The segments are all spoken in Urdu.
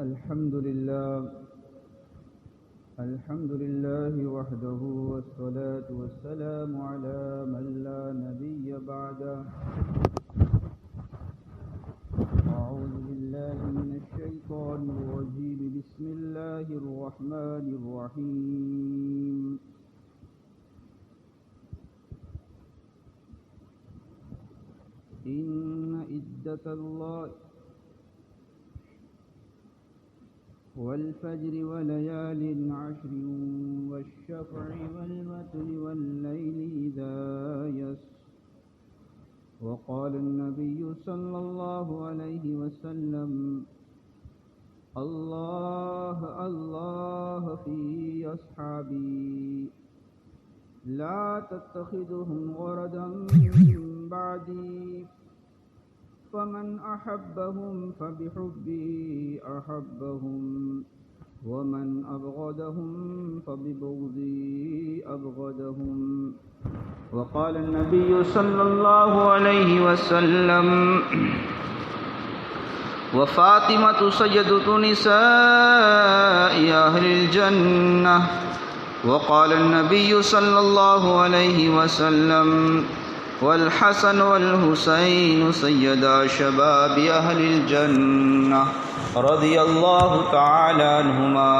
الحمد لله وحده والصلاة والسلام على من لا نبي بعده. أعوذ بالله من الشيطان الرجيم. بسم الله الرحمن الرحيم. إن عدة الله والفجر وليال عشر والشفع والوتر والليل إذا يسر. وقال النبي صلى الله عليه وسلم: الله الله في أصحابي لا تتخذهم غرضا من بعدي، فمن أحبهم فبحبي أحبهم، ومن أبغضهم فببغضي أبغضهم. وقال النبي صلى الله عليه وسلم: وفاطمة سيدة نساء أهل الجنة. وقال النبي صلى الله عليه وسلم: والحسن والحسين سيدا شباب أهل الجنة رضي الله تعالى عنهما.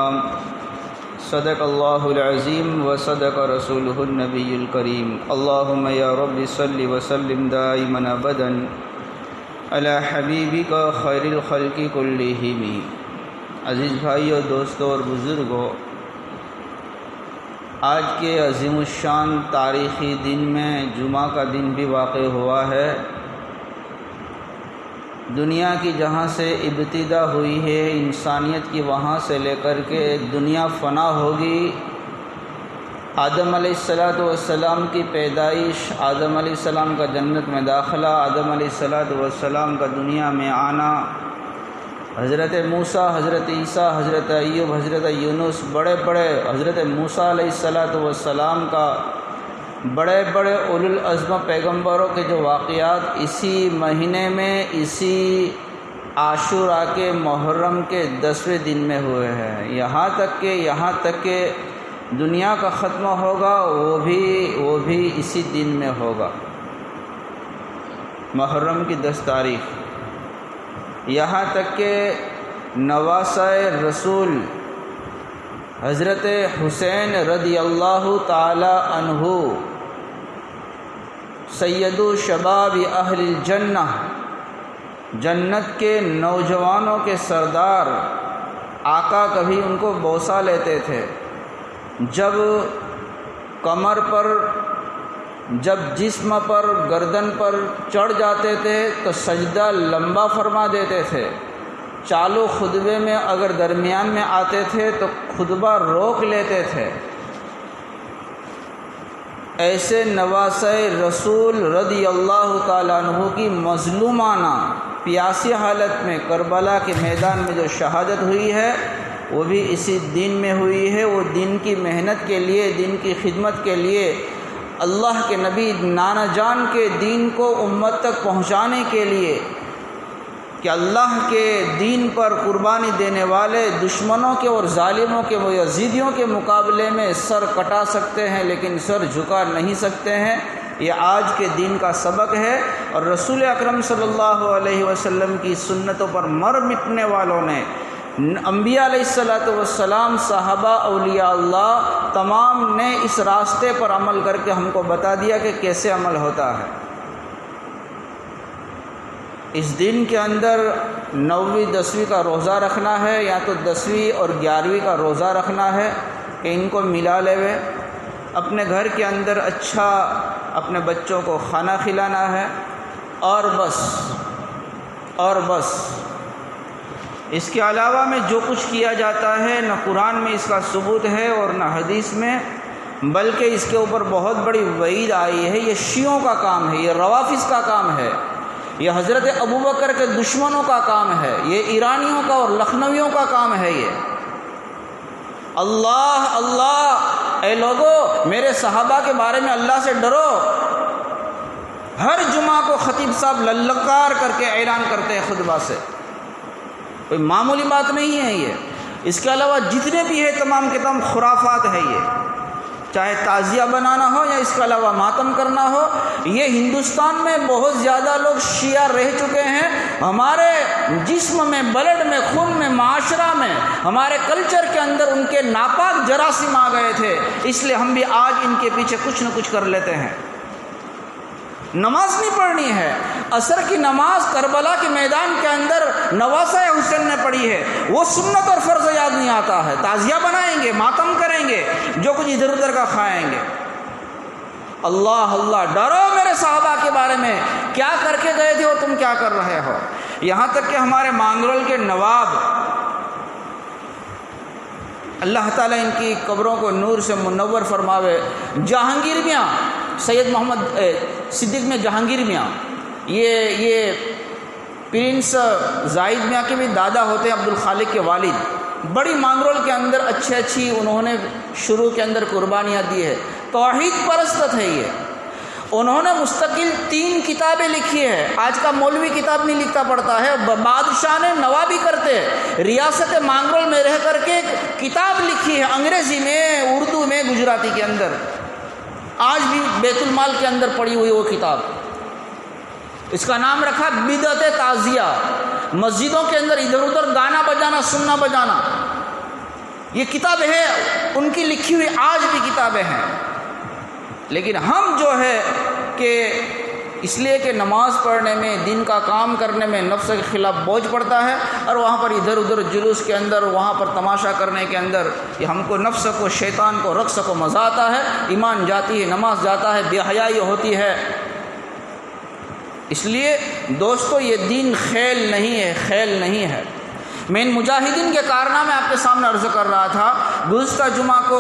صدق الله العظيم وصدق رسوله النبي الكريم. اللهم يا رب صل وسلم دائما أبدا على حبيبك خير الخلق كلهم. عزیز بھائیو، دوستو اور بزرگوں، آج کے عظیم الشان تاریخی دن میں جمعہ کا دن بھی واقع ہوا ہے. دنیا کی جہاں سے ابتدا ہوئی ہے، انسانیت کی وہاں سے لے کر کے دنیا فنا ہوگی. آدم علیہ السلام کی پیدائش، آدم علیہ السلام کا جنت میں داخلہ، آدم علیہ السلام کا دنیا میں آنا، حضرت موسیٰ، حضرت عیسیٰ، حضرت ایوب، حضرت یونس، بڑے حضرت موسیٰ علیہ السلام کا بڑے اولو العزم پیغمبروں کے جو واقعات اسی مہینے میں، اسی عاشوراء کے محرم کے 10ویں دن میں ہوئے ہیں. یہاں تک کہ دنیا کا ختم ہوگا وہ بھی اسی دن میں ہوگا. محرم کی 10 تاریخ. یہاں تک کہ نواسۂ رسول حضرت حسین رضی اللہ تعالی عنہ سید شباب اہل الجنہ، جنت کے نوجوانوں کے سردار آقا کبھی ان کو بوسہ لیتے تھے. جب کمر پر، جب جسم پر، گردن پر چڑھ جاتے تھے تو سجدہ لمبا فرما دیتے تھے. چالو خطبے میں اگر درمیان میں آتے تھے تو خطبہ روک لیتے تھے. ایسے نواسۂ رسول رضی اللہ تعالیٰ عنہ کی مظلومانہ پیاسی حالت میں کربلا کے میدان میں جو شہادت ہوئی ہے وہ بھی اسی دن میں ہوئی ہے. وہ دن کی محنت کے لیے، دن کی خدمت کے لیے، اللہ کے نبی نانا جان کے دین کو امت تک پہنچانے کے لیے کہ اللہ کے دین پر قربانی دینے والے دشمنوں کے اور ظالموں کے، وہ یزیدیوں کے مقابلے میں سر کٹا سکتے ہیں لیکن سر جھکا نہیں سکتے ہیں. یہ آج کے دین کا سبق ہے. اور رسول اکرم صلی اللہ علیہ وسلم کی سنتوں پر مر مٹنے والوں نے، انبیاء علیہ السلام، صحابہ، اولیاء اللہ تمام نے اس راستے پر عمل کر کے ہم کو بتا دیا کہ کیسے عمل ہوتا ہے. اس دن کے اندر 9ویں 10ویں کا روزہ رکھنا ہے، یا تو 10ویں اور 11ویں کا روزہ رکھنا ہے کہ ان کو ملا لے ہوئے. اپنے گھر کے اندر اچھا اپنے بچوں کو کھانا کھلانا ہے، اور بس. اس کے علاوہ میں جو کچھ کیا جاتا ہے نہ قرآن میں اس کا ثبوت ہے اور نہ حدیث میں، بلکہ اس کے اوپر بہت بڑی وعید آئی ہے. یہ شیعوں کا کام ہے، یہ روافظ کا کام ہے، یہ حضرت ابوبکر کے دشمنوں کا کام ہے، یہ ایرانیوں کا اور لکھنویوں کا کام ہے. یہ اللہ اللہ، اے لوگو میرے صحابہ کے بارے میں اللہ سے ڈرو. ہر جمعہ کو خطیب صاحب للکار کر کے اعلان کرتے ہیں خطبہ سے. کوئی معمولی بات نہیں ہے یہ۔ اس کے علاوہ جتنے بھی ہے تمام کے تمام خرافات ہے یہ، چاہے تعزیہ بنانا ہو یا اس کے علاوہ ماتم کرنا ہو۔ یہ ہندوستان میں بہت زیادہ لوگ شیعہ رہ چکے ہیں، ہمارے جسم میں، بلڈ میں، خون میں، معاشرہ میں، ہمارے کلچر کے اندر ان کے ناپاک جراثیم آ گئے تھے، اس لیے ہم بھی آج ان کے پیچھے کچھ نہ کچھ کر لیتے ہیں۔ نماز نہیں پڑھنی ہے، عصر کی نماز کربلا کے میدان کے اندر نواسہ حسین نے پڑھی ہے، وہ سنت اور فرض یاد نہیں آتا ہے، تعزیہ بنائیں گے، ماتم کریں گے، جو کچھ ادھر ادھر کا کھائیں گے۔ اللہ اللہ، ڈرو میرے صحابہ کے بارے میں، کیا کر کے گئے تھے اور تم کیا کر رہے ہو۔ یہاں تک کہ ہمارے مانگرول کے نواب، اللہ تعالیٰ ان کی قبروں کو نور سے منور فرماوے، جہانگیر میاں، سید محمد صدیق میں جہانگیر میاں، یہ پرنس زاہد میاں کے بھی دادا ہوتے ہیں، عبدالخالق کے والد، بڑی مانگرول کے اندر اچھی انہوں نے شروع کے اندر قربانیاں دی ہے، توحید پرست ہے یہ۔ انہوں نے مستقل 3 کتابیں لکھی ہے، آج کا مولوی کتاب نہیں لکھتا پڑتا ہے، بادشاہ نے نوابی کرتے ریاست مانگرول میں رہ کر کے کتاب لکھی ہے، انگریزی میں، اردو میں، گجراتی کے اندر، آج بھی بیت المال کے اندر پڑی ہوئی وہ کتاب۔ اس کا نام رکھا بدعت تعزیہ۔ مسجدوں کے اندر ادھر ادھر گانا بجانا، سننا بجانا، یہ کتاب ہے ان کی لکھی ہوئی، آج بھی کتابیں ہیں۔ لیکن ہم جو ہے کہ اس لیے کہ نماز پڑھنے میں، دین کا کام کرنے میں نفس کے خلاف بوجھ پڑتا ہے، اور وہاں پر ادھر ادھر جلوس کے اندر، وہاں پر تماشا کرنے کے اندر یہ ہم کو، نفس کو، شیطان کو، رقص کو مزہ آتا ہے، ایمان جاتی ہے، نماز جاتا ہے، بے حیائی ہوتی ہے۔ اس لیے دوستو یہ دین کھیل نہیں ہے، کھیل نہیں ہے۔ میں ان مجاہدین کے کارنامے آپ کے سامنے عرض کر رہا تھا۔ گزشتہ جمعہ کو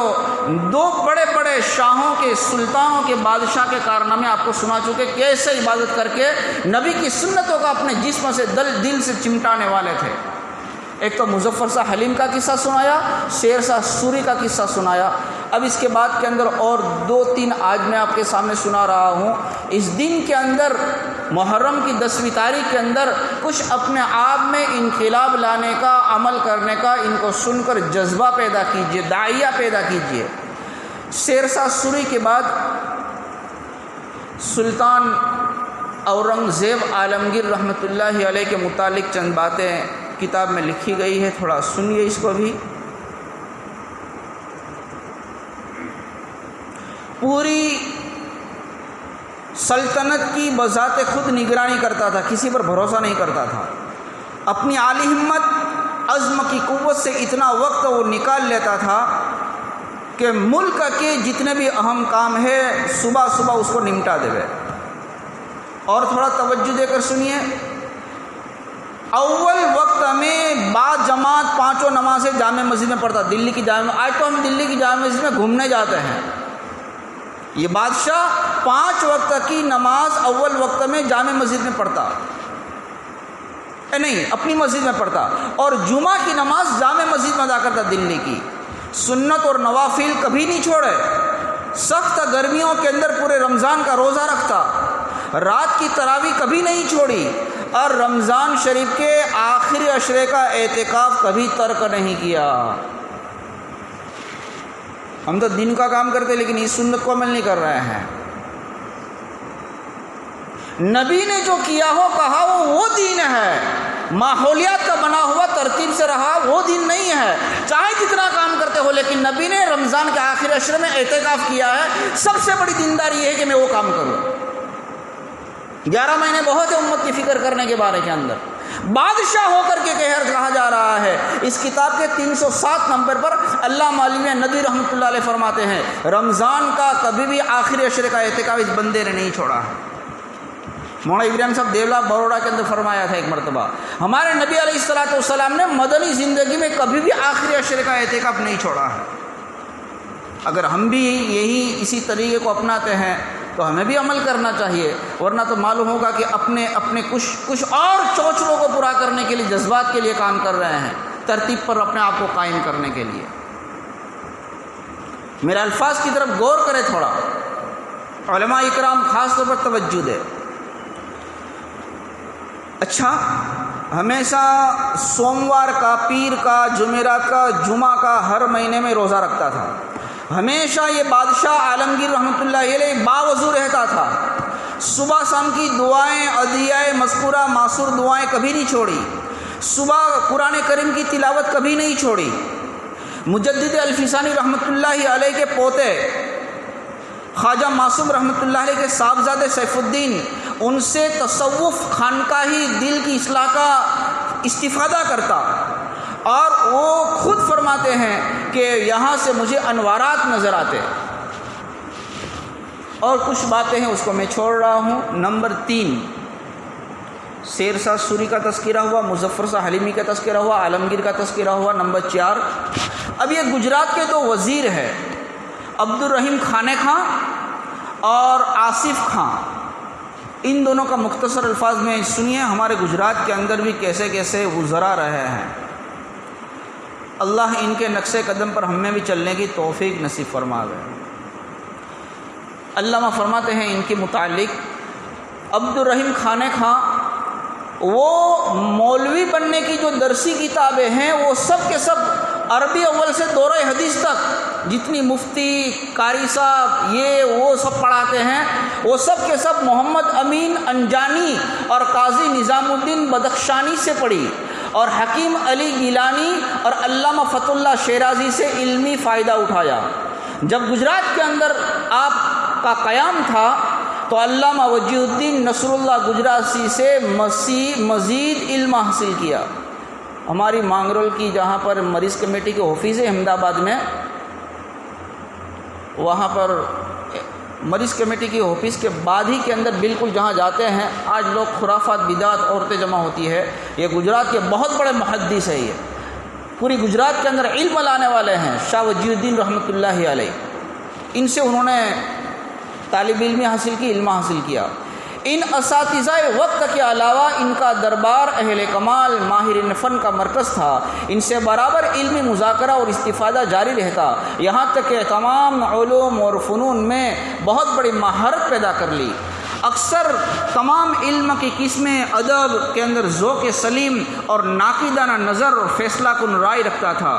2 بڑے بڑے شاہوں کے، سلطانوں کے، بادشاہ کے کارنامے آپ کو سنا چکے، کیسے عبادت کر کے نبی کی سنتوں کا اپنے جسم سے، دل سے چمٹانے والے تھے۔ ایک تو مظفر شاہ حلیم کا قصہ سنایا، شیر شاہ سوری کا قصہ سنایا، اب اس کے بعد کے اندر اور 2-3 آج میں آپ کے سامنے سنا رہا ہوں۔ اس دن کے اندر، محرم کی 10ویں تاریخ کے اندر، کچھ اپنے آپ میں انقلاب لانے کا، عمل کرنے کا، ان کو سن کر جذبہ پیدا کیجئے، داعیہ پیدا کیجئے۔ شیر شاہ سوری کے بعد سلطان اورنگزیب عالمگیر رحمۃ اللہ علیہ کے متعلق چند باتیں کتاب میں لکھی گئی ہے، تھوڑا سنیے اس کو بھی۔ پوری سلطنت کی بذات خود نگرانی کرتا تھا، کسی پر بھروسہ نہیں کرتا تھا، اپنی عالی ہمت، عزم کی قوت سے اتنا وقت وہ نکال لیتا تھا کہ ملک کے جتنے بھی اہم کام ہے صبح صبح اس کو نمٹا دے گئے۔ اور تھوڑا توجہ دے کر سنیے، اول وقت میں بعد جماعت 5 نمازیں جامع مسجد میں پڑھتا، دلی کی جامع، آج تو ہم دلی کی جامع مسجد میں گھومنے جاتے ہیں، یہ بادشاہ 5 وقت کی نماز اول وقت میں جامع مسجد میں پڑھتا، نہیں اپنی مسجد میں پڑھتا، اور جمعہ کی نماز جامع مسجد میں ادا کرتا دلی کی۔ سنت اور نوافل کبھی نہیں چھوڑے، سخت گرمیوں کے اندر پورے رمضان کا روزہ رکھتا، رات کی تراویح کبھی نہیں چھوڑی، اور رمضان شریف کے آخری عشرے کا اعتکاف کبھی ترک نہیں کیا۔ ہم تو دین کا کام کرتے لیکن اس سنت کو عمل نہیں کر رہے ہیں۔ نبی نے جو کیا ہو، کہا وہ دین ہے، ماحولیات کا بنا ہوا ترتیب سے رہا وہ دین نہیں ہے، چاہے جتنا کام کرتے ہو، لیکن نبی نے رمضان کے آخری عشرے میں اعتکاف کیا ہے۔ سب سے بڑی دینداری یہ ہے کہ میں وہ کام کروں۔ 11 مہینے بہت ہے امت کی فکر کرنے کے بارے کے اندر۔ بادشاہ ہو کر کے کہا جا رہا ہے، اس کتاب کے 307 نمبر پر علامہ علی ندوی رحمۃ اللہ علیہ فرماتے ہیں، رمضان کا کبھی بھی آخری عشرے کا اعتکاف اس بندے نے نہیں چھوڑا ہے۔ مولانا ابراہیم صاحب دیولا بروڑا کے اندر فرمایا تھا ایک مرتبہ، ہمارے نبی علیہ الصلوۃ والسلام نے مدنی زندگی میں کبھی بھی آخری عشرے کا اعتکاف نہیں چھوڑا ہے۔ اگر ہم بھی اسی طریقے کو اپناتے ہیں تو ہمیں بھی عمل کرنا چاہیے، ورنہ تو معلوم ہوگا کہ اپنے کچھ اور چوچلوں کو پورا کرنے کے لیے، جذبات کے لیے کام کر رہے ہیں، ترتیب پر اپنے آپ کو قائم کرنے کے لیے۔ میرے الفاظ کی طرف غور کرے، تھوڑا علماء اکرام خاص طور پر توجہ دے۔ اچھا، ہمیشہ سوموار کا، پیر کا، جمعرات کا، جمعہ کا ہر مہینے میں روزہ رکھتا تھا۔ ہمیشہ یہ بادشاہ عالمگیر رحمۃ اللہ علیہ باوضو رہتا تھا۔ صبح شام کی دعائیں، ادعیہ مذکورہ معصور دعائیں کبھی نہیں چھوڑی۔ صبح قرآن کریم کی تلاوت کبھی نہیں چھوڑی۔ مجدد الفسانی رحمۃ اللہ علیہ کے پوتے خواجہ معصوم رحمۃ اللہ علیہ کے صاحبزادے سیف الدین، ان سے تصوف، خانقاہی، دل کی اصلاح کا استفادہ کرتا، اور وہ خود فرماتے ہیں کہ یہاں سے مجھے انوارات نظر آتے۔ اور کچھ باتیں ہیں اس کو میں چھوڑ رہا ہوں۔ نمبر 3، شیر شاہ سوری کا تذکرہ ہوا، مظفر شاہ حلیمی کا تذکرہ ہوا، عالمگیر کا تذکرہ ہوا۔ نمبر 4، اب یہ گجرات کے 2 وزیر ہیں، عبد الرحیم کھانے خاں اور آصف خاں، ان دونوں کا مختصر الفاظ میں سنیے۔ ہمارے گجرات کے اندر بھی کیسے کیسے گزرا رہے ہیں، اللہ ان کے نقش قدم پر ہمیں بھی چلنے کی توفیق نصیب فرمائے۔ علامہ فرماتے ہیں ان کے متعلق، عبد الرحیم کھانے خاں وہ مولوی بننے کی جو درسی کتابیں ہیں وہ سب کے سب عربی اول سے دورہ حدیث تک جتنی مفتی، قاری صاحب، یہ وہ سب پڑھاتے ہیں، وہ سب کے سب محمد امین انجانی اور قاضی نظام الدین بدخشانی سے پڑھی، اور حکیم علی گیلانی اور علامہ فتح اللہ شیرازی سے علمی فائدہ اٹھایا۔ جب گجرات کے اندر آپ کا قیام تھا تو علامہ وجیہ الدین نصر اللہ گجراتی سے مزید علم حاصل کیا۔ ہماری مانگرول کی جہاں پر مریض کمیٹی کے آفس ہے احمد آباد میں، وہاں پر مریض کمیٹی کی آفس کے بعد ہی کے اندر بالکل جہاں جاتے ہیں آج لوگ خرافات، بدعت، عورتیں جمع ہوتی ہے، یہ گجرات کے بہت بڑے محدث ہے، یہ پوری گجرات کے اندر علم لانے والے ہیں، شاہ وجیہ الدین رحمۃ اللہ علیہ۔ ان سے انہوں نے طالب علمی حاصل کی، علم حاصل کیا۔ ان اساتذہ وقت کے علاوہ ان کا دربار اہل کمال، ماہرین فن کا مرکز تھا۔ ان سے برابر علمی مذاکرہ اور استفادہ جاری رہتا، یہاں تک کہ تمام علوم اور فنون میں بہت بڑی مہارت پیدا کر لی۔ اکثر تمام علم کی قسمیں، ادب کے اندر ذوق سلیم اور ناقدانہ نظر اور فیصلہ کن رائے رکھتا تھا۔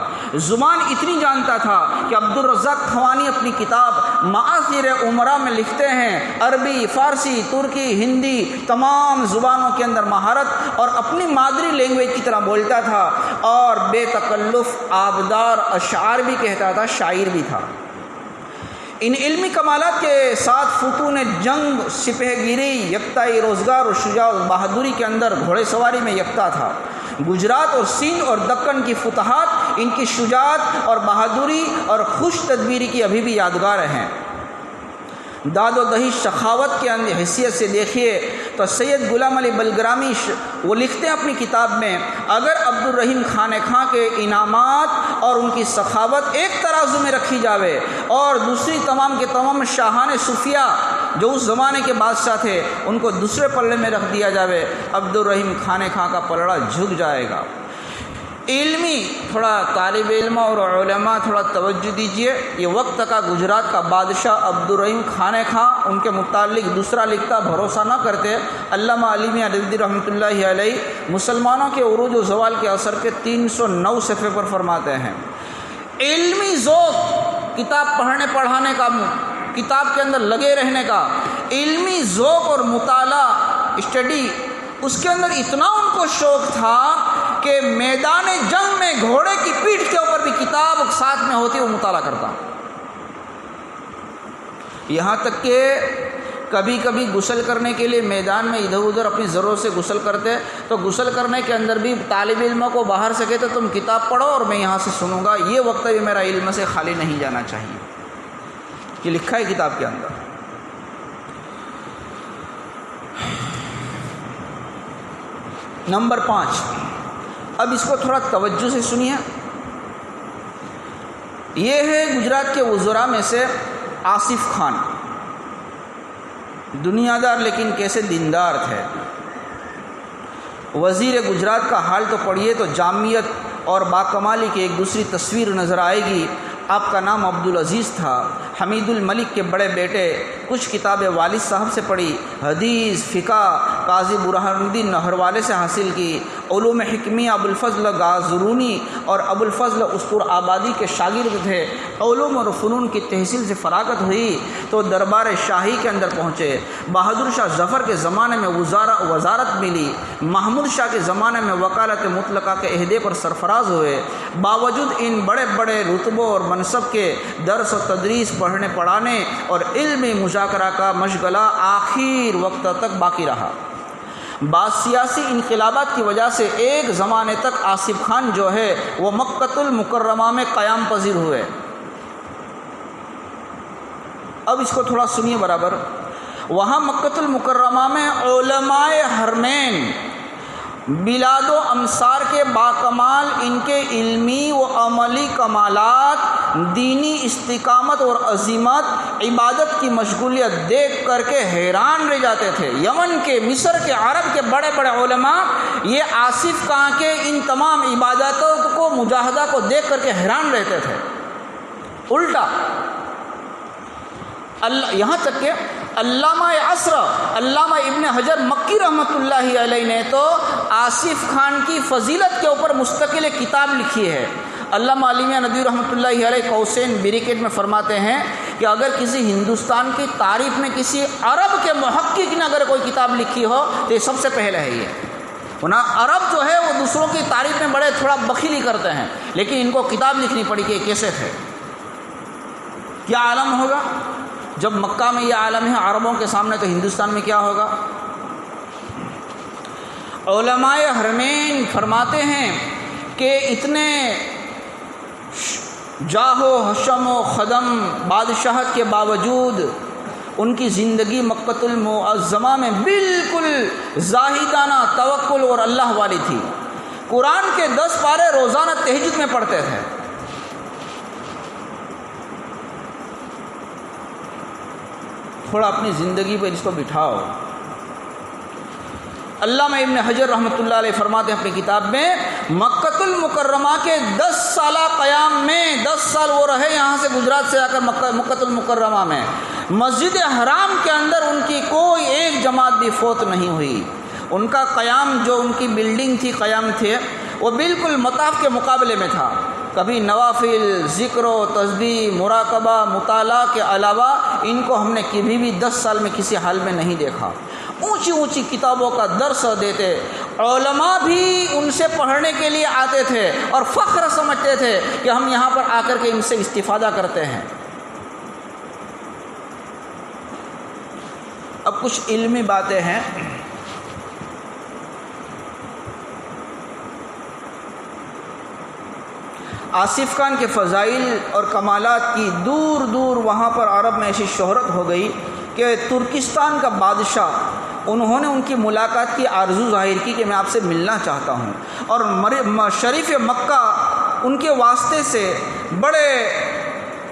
زبان اتنی جانتا تھا کہ عبدالرزاق خوانی اپنی کتاب معاصر امراء میں لکھتے ہیں، عربی، فارسی، ترکی، ہندی تمام زبانوں کے اندر مہارت اور اپنی مادری لینگویج کی طرح بولتا تھا، اور بے تکلف آبدار اشعار بھی کہتا تھا، شاعر بھی تھا۔ ان علمی کمالات کے ساتھ فتون جنگ، سپہ گیری، یکتائی روزگار اور شجاع و بہادری کے اندر گھوڑے سواری میں یکتا تھا۔ گجرات اور سندھ اور دکن کی فتوحات ان کی شجاعت اور بہادری اور خوش تدبیری کی ابھی بھی یادگار ہیں۔ داد و دہی سخاوت کے حیثیت سے دیکھیے تو سید غلام علی بلگرامی وہ لکھتے ہیں اپنی کتاب میں، اگر عبد الرحیم کھانے خاں کے انعامات اور ان کی سخاوت ایک ترازو میں رکھی جاوے اور دوسری تمام کے تمام شاہان صوفیہ جو اس زمانے کے بادشاہ تھے ان کو دوسرے پلڑے میں رکھ دیا جاوے، عبد الرحیم کھانے خاں کا پلڑا جھک جائے گا۔ علمی تھوڑا طالب علم اور علماء تھوڑا توجہ دیجئے، یہ وقت کا گجرات کا بادشاہ عبد الرحیم کھانے خاں، ان کے متعلق دوسرا لکھتا بھروسہ نہ کرتے۔ علامہ علی میاں رضوی رحمۃ اللہ علیہ مسلمانوں کے عروج و زوال کے اثر کے 309 صفحے پر فرماتے ہیں، علمی ذوق، کتاب پڑھنے پڑھانے کا، کتاب کے اندر لگے رہنے کا علمی ذوق اور مطالعہ، اسٹڈی، اس کے اندر اتنا ان کو شوق تھا کہ میدان جنگ میں گھوڑے کی پیٹھ کے اوپر بھی کتاب ساتھ میں ہوتی وہ مطالعہ کرتا، یہاں تک کہ کبھی کبھی غسل کرنے کے لیے میدان میں ادھر ادھر اپنی ضرورت سے غسل کرتے تو غسل کرنے کے اندر بھی طالب علموں کو باہر سے کہتے تم کتاب پڑھو اور میں یہاں سے سنوں گا، یہ وقت بھی میرا علم سے خالی نہیں جانا چاہیے، یہ لکھا ہے کتاب کے اندر۔ نمبر 5، اب اس کو تھوڑا توجہ سے سنیے، یہ ہے گجرات کے وزراء میں سے آصف خان، دنیا دار لیکن کیسے دیندار تھے۔ وزیر گجرات کا حال تو پڑھیے تو جامعیت اور باکمالی کی ایک دوسری تصویر نظر آئے گی۔ آپ کا نام عبدالعزیز تھا، حمید الملک کے بڑے بیٹے، کچھ کتابیں والد صاحب سے پڑھی، حدیث، فقہ قاضی برہان الدین نہروالے سے حاصل کی، علوم حکمی ابوالفضل غازرونی اور ابوالفضل استور آبادی کے شاگرد تھے۔ علوم اور فنون کی تحصیل سے فراغت ہوئی تو دربار شاہی کے اندر پہنچے۔ بہادر شاہ ظفر کے زمانے میں وزارت ملی، محمود شاہ کے زمانے میں وکالت مطلقہ کے عہدے پر سرفراز ہوئے۔ باوجود ان بڑے بڑے رتبوں اور منصب کے درس و تدریس، پڑھنے پڑھانے اور علمی مذاکرہ کا مشغلہ آخر وقت تک باقی رہا۔ بعض سیاسی انقلابات کی وجہ سے ایک زمانے تک آصف خان جو ہے وہ مکہ المکرمہ میں قیام پذیر ہوئے۔ اب اس کو تھوڑا سنیے برابر۔ وہاں مکہ المکرمہ میں علماء حرمین بلاد و امصار کے باکمال ان کے علمی و عملی کمالات، دینی استقامت اور عظمت، عبادت کی مشغولیت دیکھ کر کے حیران رہ جاتے تھے۔ یمن کے، مصر کے، عرب کے بڑے بڑے علماء یہ آصف خان کے ان تمام عبادتوں کو، مجاہدہ کو دیکھ کر کے حیران رہتے تھے۔ الٹا یہاں تک کہ علامہ عصر علامہ ابن حجر مکی رحمۃ اللہ علیہ نے تو آصف خان کی فضیلت کے اوپر مستقل ایک کتاب لکھی ہے۔ علامہ علیمیہ ندوی رحمۃ اللہ علیہ قوسین بریکٹ میں فرماتے ہیں کہ اگر کسی ہندوستان کی تعریف میں کسی عرب کے محقق نے اگر کوئی کتاب لکھی ہو تو یہ سب سے پہلے ہے یہ۔ ورنہ عرب جو ہے وہ دوسروں کی تعریف میں بڑے تھوڑا بخیلی کرتے ہیں، لیکن ان کو کتاب لکھنی پڑی کہ یہ کیسے تھے، کیا عالم ہوگا۔ جب مکہ میں یہ عالم ہے عربوں کے سامنے تو ہندوستان میں کیا ہوگا۔ علماء حرمین فرماتے ہیں کہ اتنے جاہ و حشم و خدم بادشاہت کے باوجود ان کی زندگی مکہ المعظمہ میں بالکل زاہدانہ، توکل اور اللہ والی تھی۔ قرآن کے 10 پارے روزانہ تہجد میں پڑھتے تھے۔ تھوڑا اپنی زندگی پہ اس کو بٹھاؤ۔ علامہ ابن حجر رحمۃ اللہ علیہ فرماتے ہیں اپنی کتاب میں، مکہ المکرمہ کے 10 سالہ قیام میں 10 سال وہ رہے یہاں سے گجرات سے آ کر مکہ المکرمہ میں، مسجد حرام کے اندر ان کی کوئی ایک جماعت بھی فوت نہیں ہوئی۔ ان کا قیام جو ان کی بلڈنگ تھی، قیام تھے، وہ بالکل مطاف کے مقابلے میں تھا۔ کبھی نوافل، ذکر و تسبیح، مراقبہ، مطالعہ کے علاوہ ان کو ہم نے کبھی بھی 10 سال میں کسی حال میں نہیں دیکھا۔ اونچی اونچی کتابوں کا درس دیتے، علماء بھی ان سے پڑھنے کے لیے آتے تھے اور فخر سمجھتے تھے کہ ہم یہاں پر آ کر کے ان سے استفادہ کرتے ہیں۔ اب کچھ علمی باتیں ہیں۔ آصف خان کے فضائل اور کمالات کی دور دور وہاں پر عرب میں ایسی شہرت ہو گئی کہ ترکستان کا بادشاہ انہوں نے ان کی ملاقات کی آرزو ظاہر کی کہ میں آپ سے ملنا چاہتا ہوں، اور شریف مکہ ان کے واسطے سے بڑے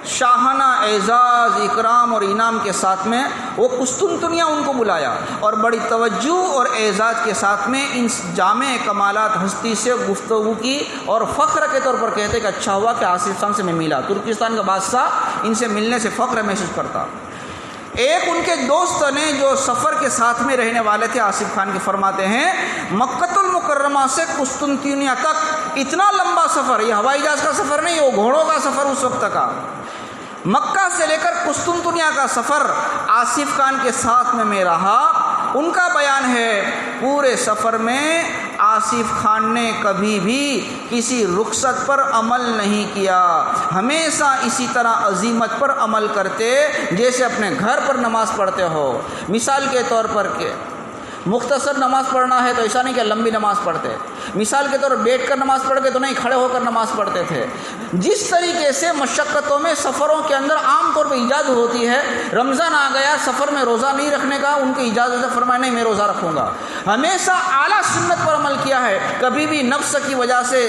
شاہانہ اعزاز، اکرام اور انعام کے ساتھ میں وہ قسطنطنیہ ان کو بلایا اور بڑی توجہ اور اعزاز کے ساتھ میں ان جامع کمالات ہستی سے گفتگو کی اور فخر کے طور پر کہتے کہ اچھا ہوا کہ آصف خان سے میں ملا۔ ترکستان کا بادشاہ ان سے ملنے سے فخر محسوس کرتا۔ ایک ان کے دوست نے جو سفر کے ساتھ میں رہنے والے تھے آصف خان کے، فرماتے ہیں مکہ المکرمہ سے قسطنطنیہ تک اتنا لمبا سفر، یہ ہوائی جہاز کا سفر نہیں، وہ گھوڑوں کا سفر اس وقت کا، مکہ سے لے کر قسطنطنیہ کا سفر آصف خان کے ساتھ میں رہا۔ ان کا بیان ہے پورے سفر میں آصف خان نے کبھی بھی کسی رخصت پر عمل نہیں کیا، ہمیشہ اسی طرح عزیمت پر عمل کرتے جیسے اپنے گھر پر نماز پڑھتے ہو۔ مثال کے طور پر کہ مختصر نماز پڑھنا ہے تو ایسا نہیں کہ لمبی نماز پڑھتے، مثال کے طور پر بیٹھ کر نماز پڑھ کے تو نہیں، کھڑے ہو کر نماز پڑھتے تھے۔ جس طریقے سے مشقتوں میں، سفروں کے اندر عام طور پہ اجازت ہوتی ہے، رمضان آ گیا سفر میں روزہ نہیں رکھنے کا، ان کی اجازت ہے، فرمایا نہیں میں روزہ رکھوں گا۔ ہمیشہ اعلیٰ سنت پر عمل کیا ہے، کبھی بھی نفس کی وجہ سے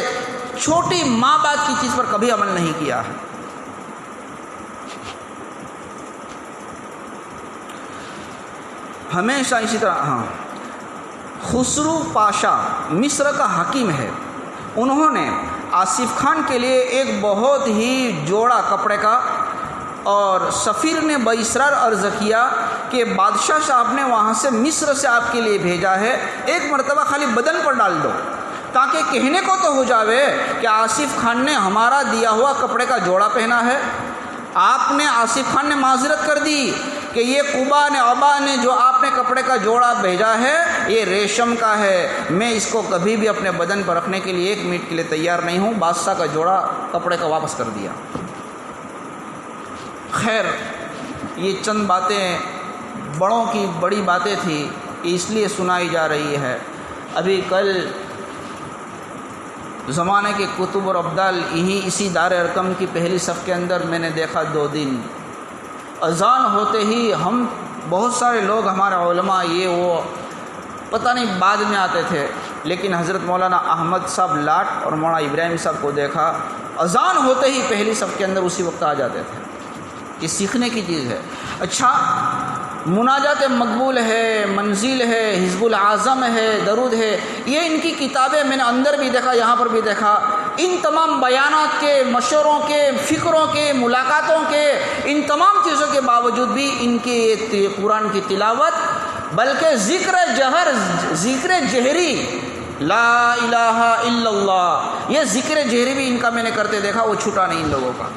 چھوٹی ماں باپ کی چیز پر کبھی عمل نہیں کیا ہے۔ ہمیشہ اسی طرح خسرو پاشا مصر کا حکیم ہے، انہوں نے آصف خان کے لیے ایک بہت ہی جوڑا کپڑے کا، اور سفیر نے باصرار عرض کیا کہ بادشاہ صاحب نے وہاں سے مصر سے آپ کے لیے بھیجا ہے، ایک مرتبہ خالی بدن پر ڈال دو۔ تاکہ کہنے کو تو ہو جاوے کہ آصف خان نے ہمارا دیا ہوا کپڑے کا جوڑا پہنا ہے۔ آپ نے آصف خان نے معذرت کر دی کہ یہ قبا نے ابا نے جو آپ نے کپڑے کا جوڑا بھیجا ہے یہ ریشم کا ہے، میں اس کو کبھی بھی اپنے بدن پر رکھنے کے لیے 1 منٹ کے لیے تیار نہیں ہوں۔ بادشاہ کا جوڑا کپڑے کا واپس کر دیا۔ خیر، یہ چند باتیں بڑوں کی بڑی باتیں تھیں، اس لیے سنائی جا رہی ہے۔ ابھی کل زمانے کے کتب اور ابدال اسی دار ارقم کی پہلی صف کے اندر میں نے دیکھا 2 دن اذان ہوتے ہی ہم بہت سارے لوگ ہمارے علماء یہ وہ پتہ نہیں بعد میں آتے تھے، لیکن حضرت مولانا احمد صاحب لاٹ اور مولانا ابراہیم صاحب کو دیکھا اذان ہوتے ہی پہلی صف کے اندر اسی وقت آ جاتے تھے۔ یہ سیکھنے کی چیز ہے۔ اچھا، مناجات مقبول ہے، منزل ہے، حزب العظم ہے، درود ہے، یہ ان کی کتابیں میں نے اندر بھی دیکھا یہاں پر بھی دیکھا۔ ان تمام بیانات کے، مشوروں کے، فکروں کے، ملاقاتوں کے، ان تمام چیزوں کے باوجود بھی ان کی قرآن کی تلاوت بلکہ ذکر جہری لا الہ الا اللہ، یہ ذکر جہری بھی ان کا میں نے کرتے دیکھا، وہ چھوٹا نہیں ان لوگوں کا۔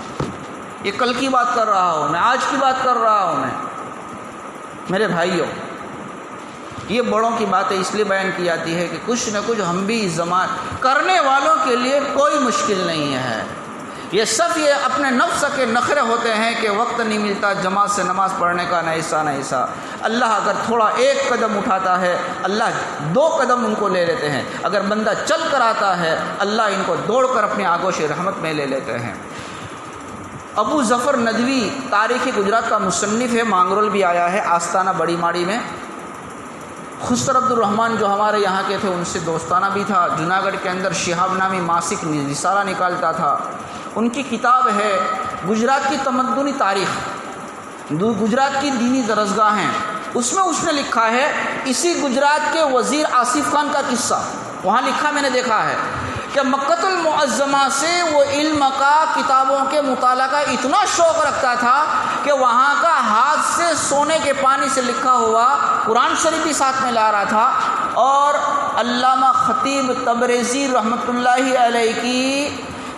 یہ کل کی بات کر رہا ہوں میں، آج کی بات کر رہا ہوں میں۔ میرے بھائیوں، یہ بڑوں کی باتیں اس لیے بیان کی جاتی ہے کہ کچھ نہ کچھ ہم بھی کرنے والوں کے لیے کوئی مشکل نہیں ہے۔ یہ سب یہ اپنے نفس کے نخرے ہوتے ہیں کہ وقت نہیں ملتا جماعت سے نماز پڑھنے کا، نہ ایسا۔ اللہ اگر تھوڑا 1 قدم اٹھاتا ہے، اللہ 2 قدم ان کو لے لیتے ہیں۔ اگر بندہ چل کر آتا ہے، اللہ ان کو دوڑ کر اپنی آغوش رحمت میں لے لیتے ہیں۔ ابو ظفر ندوی تاریخ گجرات کا مصنف ہے، مانگرول بھی آیا ہے، آستانہ بڑی ماڑی میں۔ خسر عبد الرحمن جو ہمارے یہاں کے تھے ان سے دوستانہ بھی تھا، جوناگڑھ کے اندر شہاب نامی ماسک رسالہ نکالتا تھا۔ ان کی کتاب ہے گجرات کی تمدنی تاریخ، گجرات کی دینی درسگاہیں، اس میں اس نے لکھا ہے اسی گجرات کے وزیر آصف خان کا قصہ وہاں لکھا میں نے دیکھا ہے کہ مکۃ المعظمہ سے وہ علم کا، کتابوں کے مطالعہ کا اتنا شوق رکھتا تھا کہ وہاں کا ہاتھ سے سونے کے پانی سے لکھا ہوا قرآن شریف بھی ساتھ میں لا رہا تھا، اور علامہ خطیب تبریزی رحمۃ اللہ علیہ کی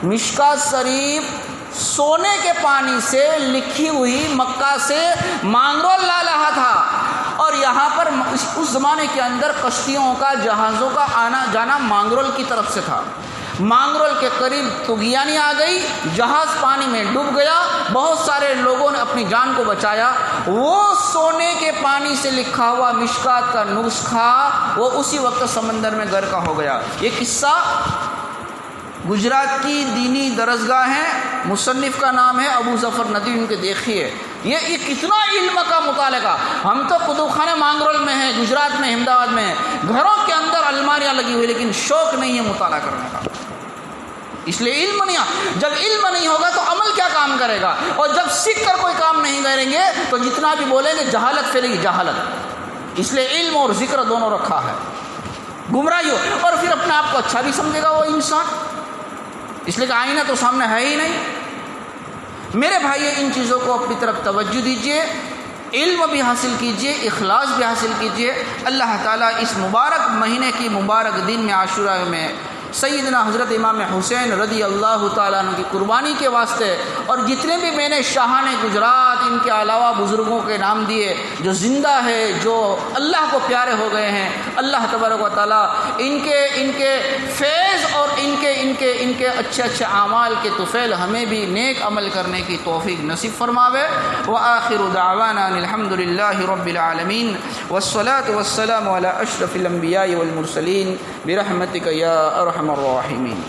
مشکات شریف سونے کے پانی سے لکھی ہوئی مکہ سے مانگرول لا رہا تھا۔ اور یہاں پر اس زمانے کے اندر کشتیوں کا، جہازوں کا آنا جانا مانگرول کی طرف سے تھا۔ مانگرول کے قریب طغیانی آ گئی، جہاز پانی میں ڈوب گیا، بہت سارے لوگوں نے اپنی جان کو بچایا۔ وہ سونے کے پانی سے لکھا ہوا مشکات کا نسخہ وہ اسی وقت سمندر میں غرق ہو گیا۔ یہ قصہ گجرات کی دینی درسگاہ ہے، مصنف کا نام ہے ابو ظفر ندوی، ان کے دیکھیے یہ کتنا علم کا مطالعہ کا۔ ہم تو کتب خانے مانگرول میں ہیں، گجرات میں، احمد آباد میں ہیں، گھروں کے اندر الماریاں لگی ہوئی، لیکن شوق نہیں ہے مطالعہ کرنے کا، اس لیے علم نہیں۔ جب علم نہیں ہوگا تو عمل کیا کام کرے گا، اور جب سیکھ کر کوئی کام نہیں کریں گے تو جتنا بھی بولیں گے جہالت پھیلے گی، جہالت۔ اس لیے علم اور ذکر دونوں رکھا ہے، گمراہی ہو، اور پھر اپنے آپ کو اچھا بھی سمجھے گا وہ انسان، اس لیے کہ آئینہ تو سامنے ہے ہی نہیں۔ میرے بھائی، ان چیزوں کو اپنی طرف توجہ دیجیے، علم بھی حاصل کیجیے، اخلاص بھی حاصل کیجیے۔ اللہ تعالیٰ اس مبارک مہینے کی مبارک دن میں عاشورہ میں سیدنا حضرت امام حسین رضی اللہ تعالیٰ عنہ کی قربانی کے واسطے، اور جتنے بھی میں نے شاہان گجرات ان کے علاوہ بزرگوں کے نام دیے جو زندہ ہے، جو اللہ کو پیارے ہو گئے ہیں، اللہ تبارک و تعالیٰ ان کے فیض اور ان کے اچھے اعمال کے طفیل ہمیں بھی نیک عمل کرنے کی توفیق نصیب فرماوے۔ وآخر دعوانا الحمد للہ رب العالمین، والصلاة والسلام علی اشرف الانبیاء والمرسلین برحمتک یا ارحم الراحمین۔